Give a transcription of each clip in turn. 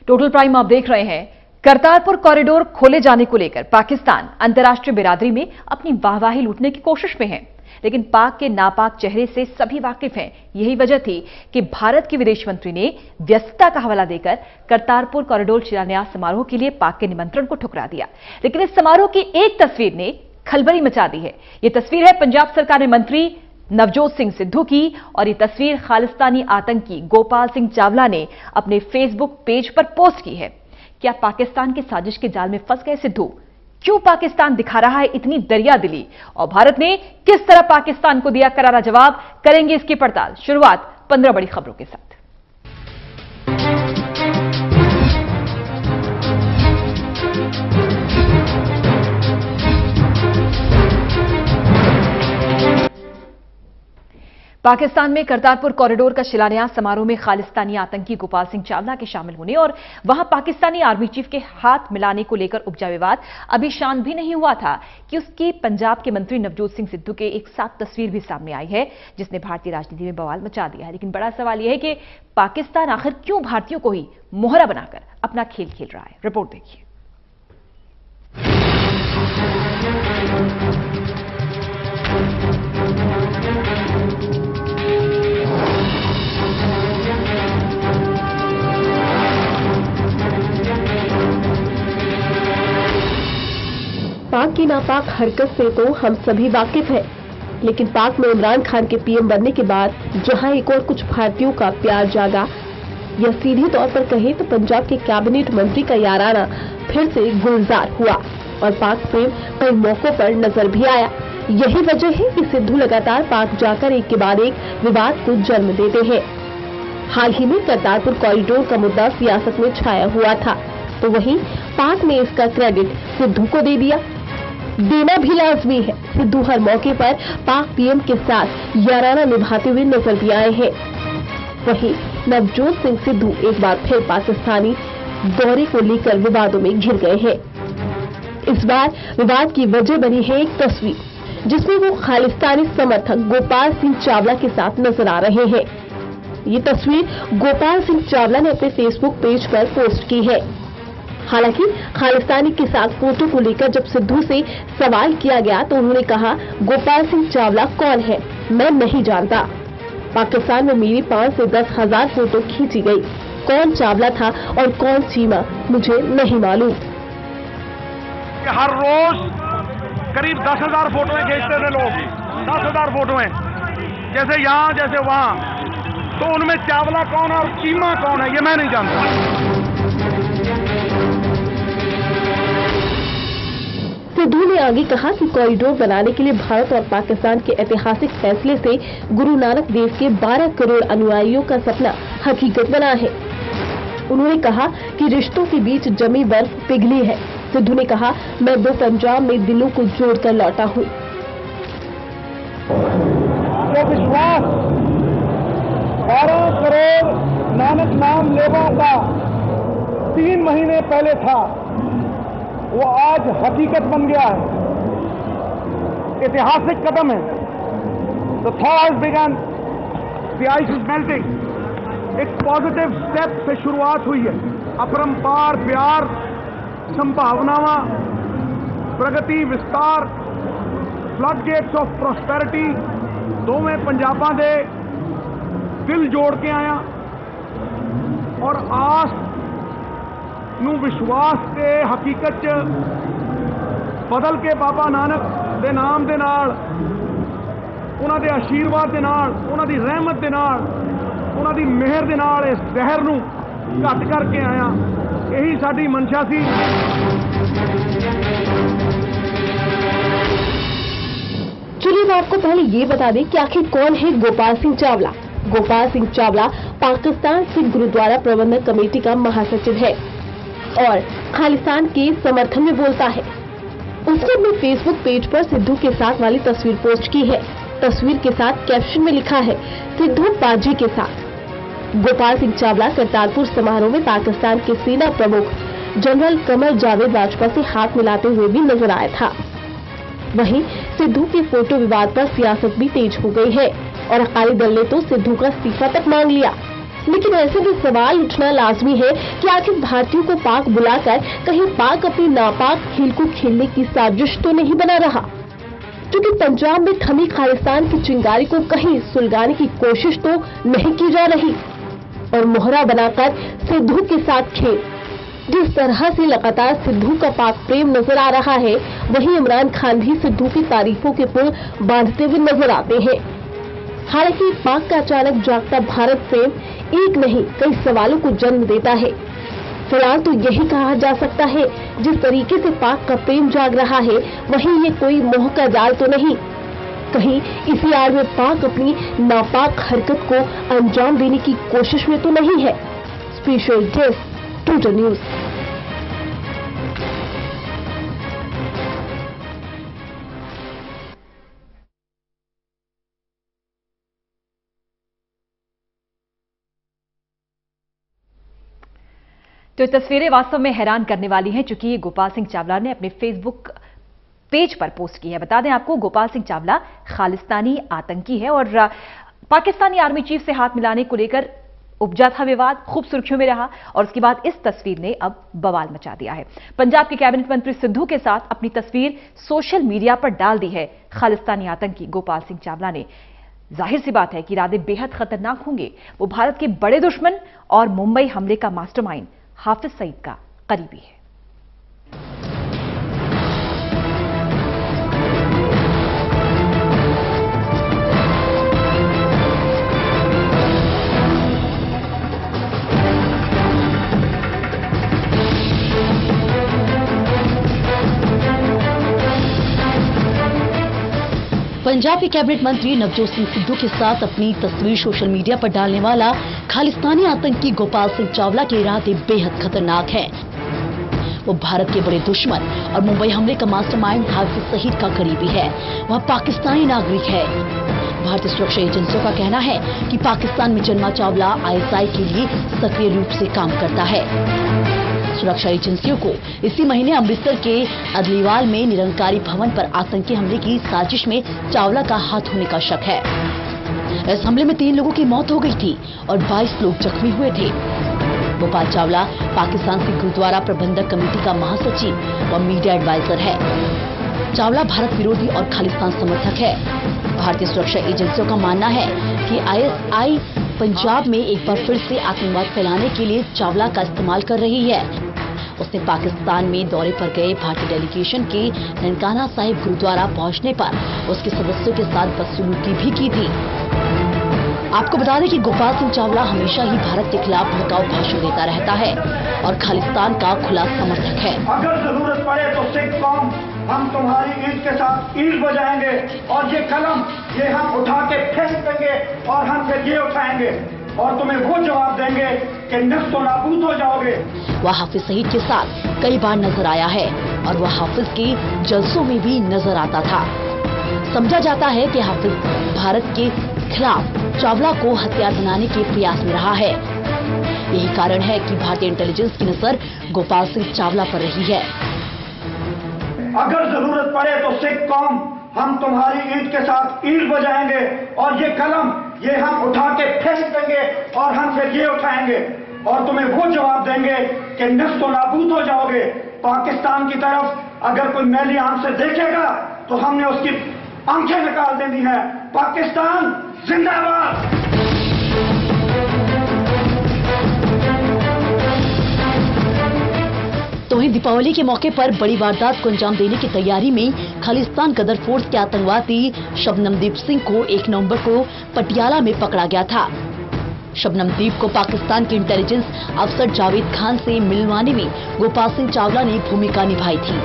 Total prime आप देख रहे हैं। करतारपुर कॉरिडोर खोले जाने को लेकर पाकिस्तान अंतर्राष्ट्रीय बिरादरी में अपनी वाहवाही लूटने की कोशिश में है, लेकिन पाक के नापाक चेहरे से सभी वाकिफ हैं। यही वजह थी कि भारत के विदेश मंत्री ने व्यस्तता का हवाला देकर करतारपुर कॉरिडोर शिलान्यास समारोह के लिए पाक के निमंत्रण को ठुकरा दिया। लेकिन इस समारोह की एक तस्वीर ने खलबली मचा दी है। यह तस्वीर है पंजाब सरकार में मंत्री नवजोत सिंह सिद्धू की, और ये तस्वीर खालिस्तानी आतंकी गोपाल सिंह चावला ने अपने फेसबुक पेज पर पोस्ट की है। क्या पाकिस्तान की साजिश के जाल में फंस गए सिद्धू? क्यों पाकिस्तान दिखा रहा है इतनी दरिया दिली, और भारत ने किस तरह पाकिस्तान को दिया करारा जवाब? करेंगे इसकी पड़ताल। शुरुआत 15 बड़ी खबरों के साथ। पाकिस्तान में करतारपुर कॉरिडोर का शिलान्यास समारोह में खालिस्तानी आतंकी गोपाल सिंह चावला के शामिल होने और वहां पाकिस्तानी आर्मी चीफ के हाथ मिलाने को लेकर उपजा विवाद अभी शांत भी नहीं हुआ था कि उसकी पंजाब के मंत्री नवजोत सिंह सिद्धू के एक साथ तस्वीर भी सामने आई है, जिसने भारतीय राजनीति में बवाल मचा दिया है। लेकिन बड़ा सवाल यह है कि पाकिस्तान आखिर क्यों भारतीयों को ही मोहरा बनाकर अपना खेल खेल रहा है। रिपोर्ट देखिए। पाक की नापाक हरकत से तो हम सभी वाकिफ हैं, लेकिन पाक में इमरान खान के पीएम बनने के बाद जहां एक और कुछ भारतीयों का प्यार जागा, या सीधे तौर पर कहे तो पंजाब के कैबिनेट मंत्री का याराना फिर से गुलजार हुआ और पाक प्रेम कई मौकों पर नजर भी आया। यही वजह है कि सिद्धू लगातार पाक जाकर एक के बाद एक विवाद को जन्म देते हैं। हाल ही में करतारपुर कॉरिडोर का मुद्दा सियासत में छाया हुआ था, तो वहीं पाक ने इसका क्रेडिट सिद्धू को दे दिया। देना भी लाजमी है। सिद्धू हर मौके पर पाक पीएम के साथ याराना निभाते हुए नजर भी आए हैं। वहीं नवजोत सिंह सिद्धू एक बार फिर पाकिस्तानी दौरे को लेकर विवादों में घिर गए हैं। इस बार विवाद की वजह बनी है एक तस्वीर, जिसमें वो खालिस्तानी समर्थक गोपाल सिंह चावला के साथ नजर आ रहे हैं। ये तस्वीर गोपाल सिंह चावला ने अपने फेसबुक पेज पर पोस्ट की है। हालांकि खालिस्तानी के साथ फोटो को लेकर जब सिद्धू से सवाल किया गया तो उन्होंने कहा, गोपाल सिंह चावला कौन है, मैं नहीं जानता। पाकिस्तान में मेरी 5 से 10 हजार फोटो खींची गई। कौन चावला था और कौन चीमा मुझे नहीं मालूम। हर रोज करीब 10,000 फोटोएं खींचते थे लोग, 10,000 फोटोएं, जैसे यहाँ जैसे वहाँ। तो उनमें चावला कौन है और चीमा कौन है, ये मैं नहीं जानता। सिद्धू ने आगे कहा कि कॉरिडोर बनाने के लिए भारत और पाकिस्तान के ऐतिहासिक फैसले से गुरु नानक देव के 12 करोड़ अनुयायियों का सपना हकीकत बना है। उन्होंने कहा कि रिश्तों के बीच जमी बर्फ पिघली है। सिद्धू ने कहा, मैं 2 पंजाब में दिलों को जोड़कर लौटा हूँ। जो विश्वास 12 करोड़ नानक नाम लेवा का 3 महीने पहले था, वो आज हकीकत बन गया है। ऐतिहासिक कदम है। The thaw has begun, the ice is melting। एक पॉजिटिव स्टेप से शुरुआत हुई है। अपरंपार प्यार, संभावनावां, प्रगति, विस्तार, फ्लड गेट्स ऑफ प्रॉस्पेरिटी दोवें पंजाबां दे दिल जोड़ के आया और आस ਨੂੰ ਵਿਸ਼ਵਾਸ ਤੇ ਹਕੀਕਤ ਚ ਬਦਲ ਕੇ ਬਾਬਾ ਨਾਨਕ ਦੇ ਨਾਮ ਦੇ ਨਾਲ, ਉਹਨਾਂ ਦੇ ਆਸ਼ੀਰਵਾਦ ਦੇ ਨਾਲ, ਉਹਨਾਂ ਦੀ ਰਹਿਮਤ ਦੇ ਨਾਲ, ਉਹਨਾਂ ਦੀ ਮਿਹਰ ਦੇ ਨਾਲ ਇਸ ਜ਼ਹਿਰ ਨੂੰ ਘੱਟ ਕਰਕੇ ਆਇਆ। ਇਹੀ ਸਾਡੀ ਮਨਸ਼ਾ ਸੀ। चलिए मैं आपको पहले ये बता दें कि आखिर कौन है गोपाल सिंह चावला। गोपाल सिंह चावला पाकिस्तान सिख गुरुद्वारा प्रबंधक कमेटी का महासचिव है और खालिस्तान के समर्थन में बोलता है। उसने अपने फेसबुक पेज पर सिद्धू के साथ वाली तस्वीर पोस्ट की है। तस्वीर के साथ कैप्शन में लिखा है, सिद्धू बाजी के साथ। गोपाल सिंह चावला करतारपुर समारोह में पाकिस्तान के सेना प्रमुख जनरल कमर जावेद बाजवा से हाथ मिलाते हुए भी नजर आया था। वहीं सिद्धू के फोटो विवाद पर सियासत भी तेज हो गई है और अकाली दल ने तो सिद्धू का इस्तीफा तक मांग लिया। लेकिन ऐसे में सवाल उठना लाजमी है कि आखिर भारतीयों को पाक बुलाकर कहीं पाक अपनी नापाक खेल को खेलने की साजिश तो नहीं बना रहा, क्योंकि पंजाब में थमी खालिस्तान की चिंगारी को कहीं सुलगाने की कोशिश तो नहीं की जा रही। और मोहरा बनाकर सिद्धू के साथ खेल, जिस तरह से लगातार सिद्धू का पाक प्रेम नजर आ रहा है, वहीं इमरान खान भी सिद्धू की तारीफों के पुल बांधते हुए नजर आते हैं। हालांकि पाक का अचानक जागता भारत प्रेम एक नहीं कई सवालों को जन्म देता है। फिलहाल तो यही कहा जा सकता है, जिस तरीके से पाक का प्रेम जाग रहा है, वहीं ये कोई मोह का जाल तो नहीं, कहीं इसी आड़ में पाक अपनी नापाक हरकत को अंजाम देने की कोशिश में तो नहीं है। Special desk today news. तो ये तस्वीरें वास्तव में हैरान करने वाली हैं, चूंकि ये गोपाल सिंह चावला ने अपने फेसबुक पेज पर पोस्ट की है। बता दें आपको, गोपाल सिंह चावला खालिस्तानी आतंकी है और पाकिस्तानी आर्मी चीफ से हाथ मिलाने को लेकर उपजा था विवाद, खूब सुर्खियों में रहा और उसके बाद इस तस्वीर ने अब बवाल मचा दिया है। पंजाब के कैबिनेट मंत्री सिद्धू के साथ अपनी तस्वीर सोशल मीडिया पर डाल दी है खालिस्तानी आतंकी गोपाल सिंह चावला ने। जाहिर सी बात है कि इरादे बेहद खतरनाक होंगे। वो भारत के बड़े दुश्मन और मुंबई हमले का मास्टरमाइंड हाफिज सईद का करीबी है। पंजाब के कैबिनेट मंत्री नवजोत सिंह सिद्धू के साथ अपनी तस्वीर सोशल मीडिया पर डालने वाला खालिस्तानी आतंकी गोपाल सिंह चावला के इरादे बेहद खतरनाक हैं। वो भारत के बड़े दुश्मन और मुंबई हमले का मास्टरमाइंड हाफिज सईद का करीबी है। वह पाकिस्तानी नागरिक है। भारतीय सुरक्षा एजेंसियों का कहना है कि पाकिस्तान में जन्मा चावला ISI के लिए सक्रिय रूप से काम करता है। सुरक्षा एजेंसियों को इसी महीने अमृतसर के अदलीवाल में निरंकारी भवन पर आतंकी हमले की साजिश में चावला का हाथ होने का शक है। इस हमले में 3 लोगों की मौत हो गई थी और 22 लोग जख्मी हुए थे। गोपाल चावला पाकिस्तान सिख गुरुद्वारा प्रबंधक कमेटी का महासचिव और मीडिया एडवाइजर है। चावला भारत विरोधी और खालिस्तान समर्थक है। भारतीय सुरक्षा एजेंसियों का मानना है कि ISI पंजाब में एक बार फिर से आतंकवाद फैलाने के लिए चावला का इस्तेमाल कर रही है। उसने पाकिस्तान में दौरे पर गए भारतीय डेलीगेशन के ननकाना साहिब गुरुद्वारा पहुंचने पर उसके सदस्यों के साथ बदसलूकी भी की थी। आपको बता दें कि गोपाल सिंह चावला हमेशा ही भारत के खिलाफ भड़काऊ भाषण देता रहता है और खालिस्तान का खुला समर्थक है। अगर जरूरत पड़े तो सिख कौम हम तुम्हारी ईद के साथ ईद बजाएंगे और ये कलम ये हम उठा के फेंक देंगे और हम फिर ये उठाएंगे और तुम्हें वो जवाब देंगे कि नफ्स नाबूद हो जाओगे। वह हाफिज सईद के साथ कई बार नजर आया है और वह हाफिज के जलसों में भी नजर आता था। समझा जाता है कि हाफिज भारत के खिलाफ चावला को हथियार बनाने के प्रयास में रहा है। यही कारण है कि भारतीय इंटेलिजेंस की नजर गोपाल सिंह चावला पर रही है। अगर जरूरत पड़े तो सिख कौम हम तुम्हारी ईद के साथ ईद बजाएंगे और ये कलम ये हम उठा के फेंक देंगे और हम फिर ये उठाएंगे और तुम्हें वो जवाब देंगे कि नफ्स नाबूद हो जाओगे। पाकिस्तान की तरफ अगर कोई मैली आंख से देखेगा तो हमने उसकी आंखें निकाल देनी है। पाकिस्तान जिंदाबाद। तो वहीं दीपावली के मौके पर बड़ी वारदात को अंजाम देने की तैयारी में खालिस्तान गदर फोर्स के आतंकवादी शबनमदीप सिंह को 1 नवंबर को पटियाला में पकड़ा गया था। शबनमदीप को पाकिस्तान के इंटेलिजेंस अफसर जावेद खान से मिलवाने में गोपाल सिंह चावला ने भूमिका निभाई थी।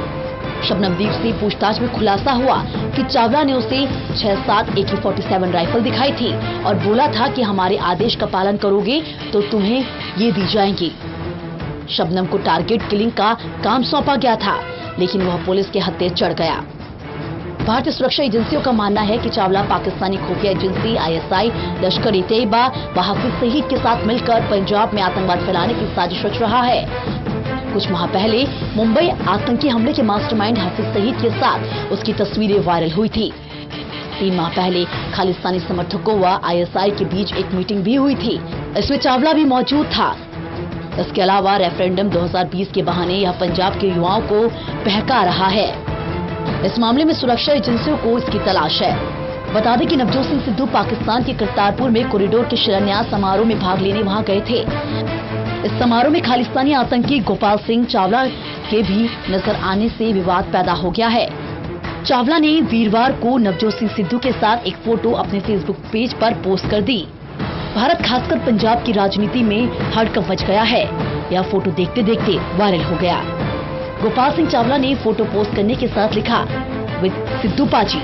शबनमदीप से पूछताछ में खुलासा हुआ कि चावला ने उसे 6-7 AK-47 राइफल दिखाई थी और बोला था कि हमारे आदेश का पालन करोगे तो तुम्हें ये दी जाएंगी। शबनम को टारगेट किलिंग का काम सौंपा गया था, लेकिन वह पुलिस के हत्थे चढ़ गया। भारतीय सुरक्षा एजेंसियों का मानना है कि चावला पाकिस्तानी खुफिया एजेंसी ISI, लश्कर-ए-तैयबा व हाफिज सईद के साथ मिलकर पंजाब में आतंकवाद फैलाने की साजिश रच रहा है। कुछ माह पहले मुंबई आतंकी हमले के मास्टरमाइंड हाफिज सईद के साथ उसकी तस्वीरें वायरल हुई थी। 3 माह पहले खालिस्तानी समर्थकों व ISI के बीच एक मीटिंग भी हुई थी। इसमें चावला भी मौजूद था। इसके अलावा रेफरेंडम 2020 के बहाने यह पंजाब के युवाओं को बहका रहा है। इस मामले में सुरक्षा एजेंसियों को इसकी तलाश है। बता दें कि नवजोत सिंह सिद्धू पाकिस्तान के करतारपुर में कॉरिडोर के शिलान्यास समारोह में भाग लेने वहां गए थे। इस समारोह में खालिस्तानी आतंकी गोपाल सिंह चावला के भी नजर आने से विवाद पैदा हो गया है। चावला ने वीरवार को नवजोत सिंह सिद्धू के साथ एक फोटो अपने फेसबुक पेज पर पोस्ट कर दी। भारत खासकर पंजाब की राजनीति में हड़कंप मच गया है। यह फोटो देखते देखते वायरल हो गया। गोपाल सिंह चावला ने फोटो पोस्ट करने के साथ लिखा, विद सिद्धू पाजी।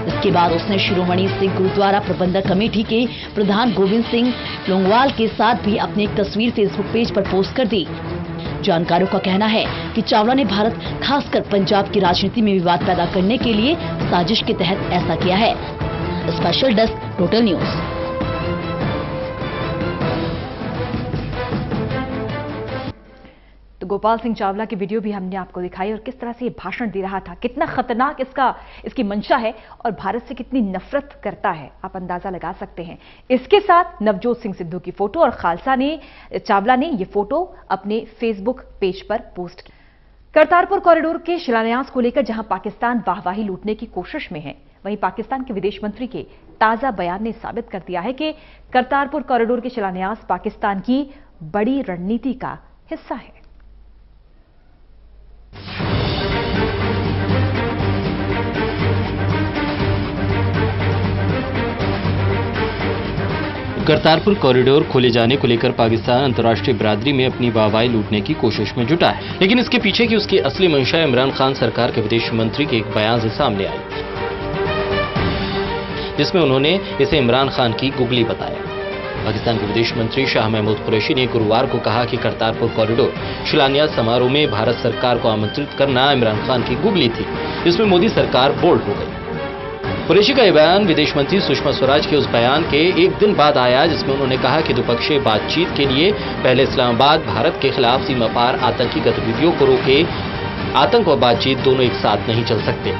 इसके बाद उसने शिरोमणि सिख गुरुद्वारा प्रबंधक कमेटी के प्रधान गोविंद सिंह लोंगवाल के साथ भी अपनी एक तस्वीर फेसबुक पेज पर पोस्ट कर दी। जानकारों का कहना है कि चावला ने भारत खासकर पंजाब की राजनीति में विवाद पैदा करने के लिए साजिश के तहत ऐसा किया है। Special desk total news. तो गोपाल सिंह चावला की वीडियो भी हमने आपको दिखाई और किस तरह से ये भाषण दे रहा था, कितना खतरनाक इसकी मंशा है और भारत से कितनी नफरत करता है, आप अंदाजा लगा सकते हैं। इसके साथ नवजोत सिंह सिद्धू की फोटो और चावला ने ये फोटो अपने फेसबुक पेज पर पोस्ट की। करतारपुर कॉरिडोर के शिलान्यास को लेकर जहां पाकिस्तान वाहवाही लूटने की कोशिश में है, वहीं पाकिस्तान के विदेश मंत्री के ताजा बयान ने साबित कर दिया है कि करतारपुर कॉरिडोर के शिलान्यास पाकिस्तान की बड़ी रणनीति का हिस्सा है। करतारपुर कॉरिडोर खोले जाने को लेकर पाकिस्तान अंतर्राष्ट्रीय बिरादरी में अपनी वाहवाही लूटने की कोशिश में जुटा है, लेकिन इसके पीछे की उसकी असली मंशा इमरान खान सरकार के विदेश मंत्री के एक बयान से सामने आई, जिसमें उन्होंने इसे इमरान खान की गुगली बताया। पाकिस्तान के विदेश मंत्री शाह महमूद कुरैशी ने गुरुवार को कहा कि करतारपुर कॉरिडोर शिलान्यास समारोह में भारत सरकार को आमंत्रित करना इमरान खान की गुगली थी, जिसमें मोदी सरकार बोल्ड हो गई। कुरैशी का यह बयान विदेश मंत्री सुषमा स्वराज के उस बयान के एक दिन बाद आया, जिसमें उन्होंने कहा कि द्विपक्षीय बातचीत के लिए पहले इस्लामाबाद भारत के खिलाफ सीमा पार आतंकी गतिविधियों को रोके। आतंक और बातचीत दोनों एक साथ नहीं चल सकते।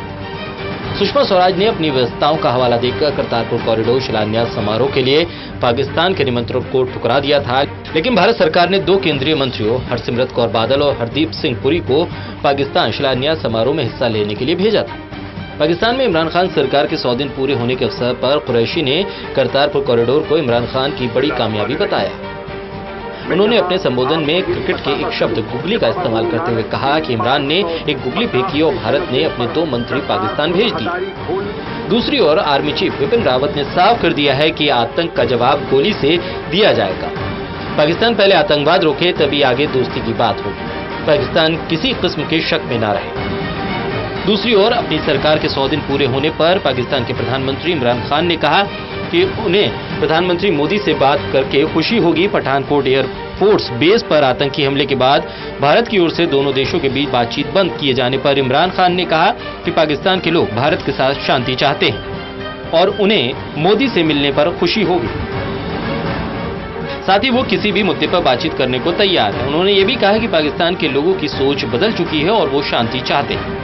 सुषमा स्वराज ने अपनी व्यवस्थाओं का हवाला देकर करतारपुर कॉरिडोर शिलान्यास समारोह के लिए पाकिस्तान के निमंत्रण को ठुकरा दिया था, लेकिन भारत सरकार ने 2 केंद्रीय मंत्रियों हरसिमरत कौर बादल और हरदीप सिंह पुरी को पाकिस्तान शिलान्यास समारोह में हिस्सा लेने के लिए भेजा था। पाकिस्तान में इमरान खान सरकार के 100 दिन पूरे होने के अवसर पर कुरैशी ने करतारपुर कॉरिडोर को इमरान खान की बड़ी कामयाबी बताया। उन्होंने अपने संबोधन में क्रिकेट के एक शब्द गुगली का इस्तेमाल करते हुए कहा कि इमरान ने एक गुगली फेंकी और भारत ने अपने 2 मंत्री पाकिस्तान भेज दिए। दूसरी ओर आर्मी चीफ बिपिन रावत ने साफ कर दिया है कि आतंक का जवाब गोली से दिया जाएगा। पाकिस्तान पहले आतंकवाद रोके, तभी आगे दोस्ती की बात होगी। पाकिस्तान किसी किस्म के शक में न रहे। दूसरी ओर अपनी सरकार के 100 दिन पूरे होने पर पाकिस्तान के प्रधानमंत्री इमरान खान ने कहा कि उन्हें प्रधानमंत्री मोदी से बात करके खुशी होगी। पठानकोट एयरफोर्स बेस पर आतंकी हमले के बाद भारत की ओर से दोनों देशों के बीच बातचीत बंद किए जाने पर इमरान खान ने कहा कि पाकिस्तान के लोग भारत के साथ शांति चाहते हैं और उन्हें मोदी से मिलने पर खुशी होगी। साथ ही वो किसी भी मुद्दे पर बातचीत करने को तैयार है। उन्होंने ये भी कहा कि पाकिस्तान के लोगों की सोच बदल चुकी है और वो शांति चाहते हैं।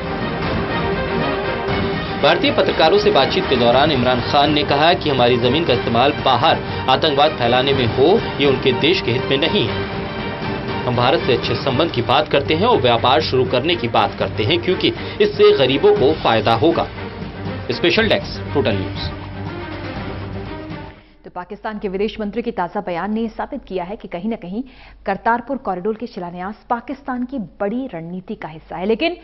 भारतीय पत्रकारों से बातचीत के दौरान इमरान खान ने कहा कि हमारी जमीन का इस्तेमाल बाहर आतंकवाद फैलाने में हो, ये उनके देश के हित में नहीं है। हम भारत से अच्छे संबंध की बात करते हैं और व्यापार शुरू करने की बात करते हैं, क्योंकि इससे गरीबों को फायदा होगा। Special desk total news. तो पाकिस्तान के विदेश मंत्री के ताजा बयान ने साबित किया है कि कहीं न कहीं करतारपुर कॉरिडोर के शिलान्यास पाकिस्तान की बड़ी रणनीति का हिस्सा है, लेकिन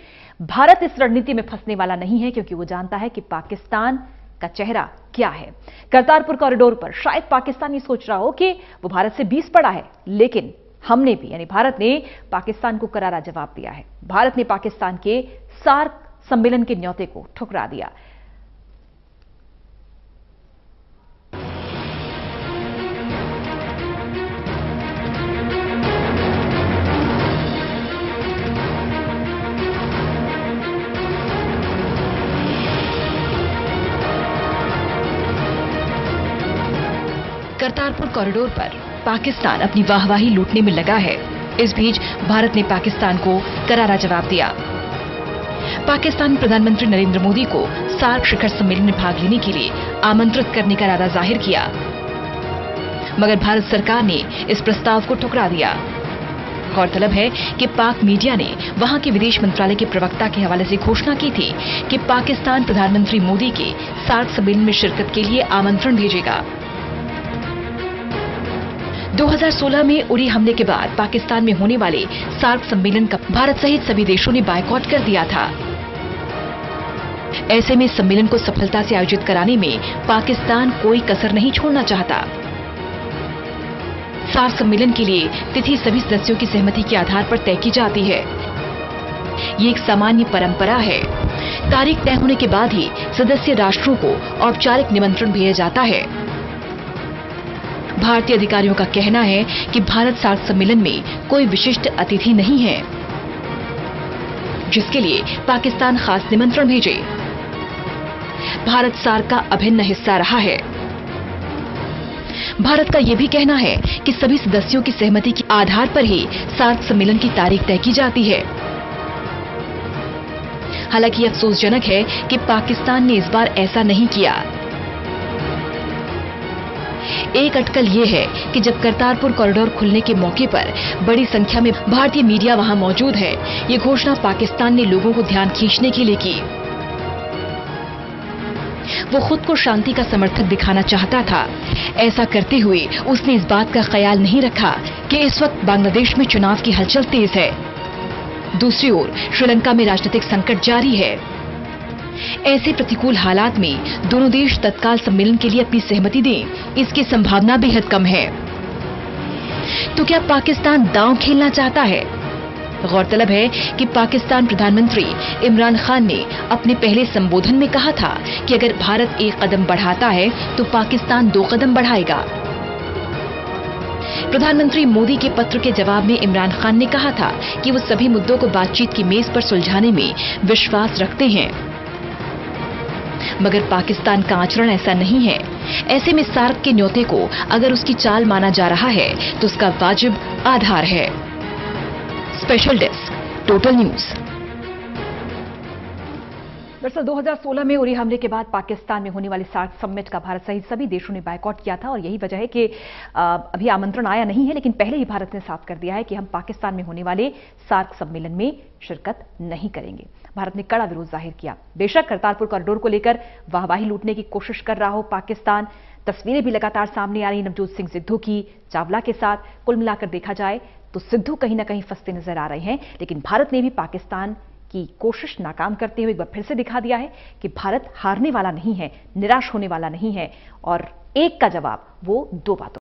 भारत इस रणनीति में फंसने वाला नहीं है, क्योंकि वो जानता है कि पाकिस्तान का चेहरा क्या है। करतारपुर कॉरिडोर पर शायद पाकिस्तान ये सोच रहा हो कि वो भारत से 20 पड़ा है, लेकिन हमने भी यानी भारत ने पाकिस्तान को करारा जवाब दिया है। भारत ने पाकिस्तान के सार्क सम्मेलन के न्योते को ठुकरा दिया। करतारपुर कॉरिडोर पर पाकिस्तान अपनी वाहवाही लूटने में लगा है। इस बीच भारत ने पाकिस्तान को करारा जवाब दिया। पाकिस्तान प्रधानमंत्री नरेंद्र मोदी को सार्क शिखर सम्मेलन में भाग लेने के लिए आमंत्रित करने का इरादा जाहिर किया। मगर भारत सरकार ने इस प्रस्ताव को ठुकरा दिया। गौरतलब है कि पाक मीडिया ने वहां के विदेश मंत्रालय के प्रवक्ता के हवाले से घोषणा की थी कि पाकिस्तान प्रधानमंत्री मोदी के सार्क सम्मेलन में शिरकत के लिए आमंत्रण भेजेगा। 2016 में उड़ी हमले के बाद पाकिस्तान में होने वाले सार्क सम्मेलन का भारत सहित सभी देशों ने बायकॉट कर दिया था। ऐसे में सम्मेलन को सफलता से आयोजित कराने में पाकिस्तान कोई कसर नहीं छोड़ना चाहता। सार्क सम्मेलन के लिए तिथि सभी सदस्यों की सहमति के आधार पर तय की जाती है। ये एक सामान्य परंपरा है। तारीख तय होने के बाद ही सदस्य राष्ट्रों को औपचारिक निमंत्रण भेजा जाता है। भारतीय अधिकारियों का कहना है कि भारत सार्क सम्मेलन में कोई विशिष्ट अतिथि नहीं है, जिसके लिए पाकिस्तान खास निमंत्रण भेजे। भारत सार्क का अभिन्न हिस्सा रहा है। भारत का यह भी कहना है कि सभी सदस्यों की सहमति के आधार पर ही सार्क सम्मेलन की तारीख तय की जाती है। हालांकि अफसोसजनक है कि पाकिस्तान ने इस बार ऐसा नहीं किया। एक अटकल ये है कि जब करतारपुर कॉरिडोर खुलने के मौके पर बड़ी संख्या में भारतीय मीडिया वहां मौजूद है, ये घोषणा पाकिस्तान ने लोगों को ध्यान खींचने के लिए की। वो खुद को शांति का समर्थक दिखाना चाहता था। ऐसा करते हुए उसने इस बात का ख्याल नहीं रखा कि इस वक्त बांग्लादेश में चुनाव की हलचल तेज है। दूसरी ओर श्रीलंका में राजनीतिक संकट जारी है। ऐसे प्रतिकूल हालात में दोनों देश तत्काल सम्मेलन के लिए अपनी सहमति दें, इसकी संभावना बेहद कम है। तो क्या पाकिस्तान दांव खेलना चाहता है? गौरतलब है कि पाकिस्तान प्रधानमंत्री इमरान खान ने अपने पहले संबोधन में कहा था कि अगर भारत एक कदम बढ़ाता है तो पाकिस्तान 2 कदम बढ़ाएगा। प्रधानमंत्री मोदी के पत्र के जवाब में इमरान खान ने कहा था कि वो सभी मुद्दों को बातचीत की मेज पर सुलझाने में विश्वास रखते हैं, मगर पाकिस्तान का आचरण ऐसा नहीं है। ऐसे में सार्क के न्योते को अगर उसकी चाल माना जा रहा है तो उसका वाजिब आधार है। Special desk, total news. दरअसल 2016 में उरी हमले के बाद पाकिस्तान में होने वाली सार्क समिट का भारत सहित सभी देशों ने बायकॉट किया था और यही वजह है कि अभी आमंत्रण आया नहीं है, लेकिन पहले ही भारत ने साफ कर दिया है कि हम पाकिस्तान में होने वाले सार्क सम्मेलन में शिरकत नहीं करेंगे। भारत ने कड़ा विरोध जाहिर किया। बेशक करतारपुर कॉरिडोर को लेकर वाहवाही लूटने की कोशिश कर रहा हो पाकिस्तान, तस्वीरें भी लगातार सामने आ रही नवजोत सिंह सिद्धू की चावला के साथ। कुल मिलाकर देखा जाए तो सिद्धू कहीं ना कहीं फंसते नजर आ रहे हैं, लेकिन भारत ने भी पाकिस्तान की कोशिश नाकाम करते हुए एक बार फिर से दिखा दिया है कि भारत हारने वाला नहीं है, निराश होने वाला नहीं है और एक का जवाब वो 2 बातों